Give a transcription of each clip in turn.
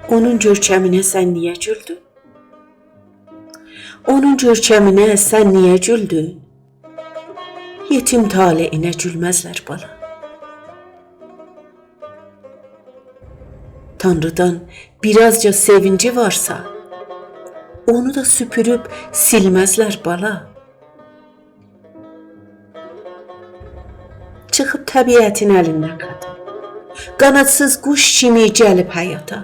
Onun görkəminə sən niyə güldün? Onun görkəminə sən niyə güldün? Yetim taleyinə gülməzlər bala. Tanrıdan birazca sevinci varsa, onu da süpürüb silməzlər bala. Çıxıb təbiətin əlindən qadın, qanadsız quş kimi gəlib həyata.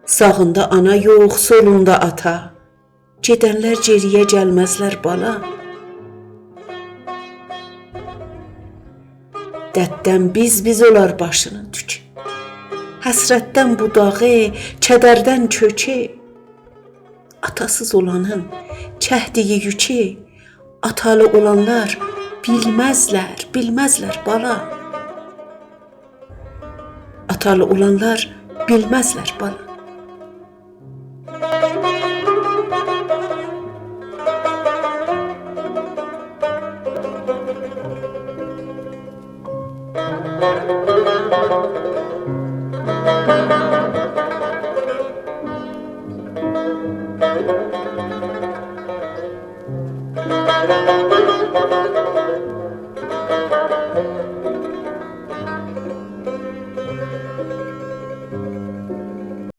Sağında ana yox, solunda ata, gedənlər geriyə gəlməzlər bala. Dərddən biz olar başının tükü, həsrətdən budağı, kədərdən kökü. Atasız olanın çəkdiyi yükü, atalı olanlar bilməzlər bala. Atalı olanlar bilməzlər bala.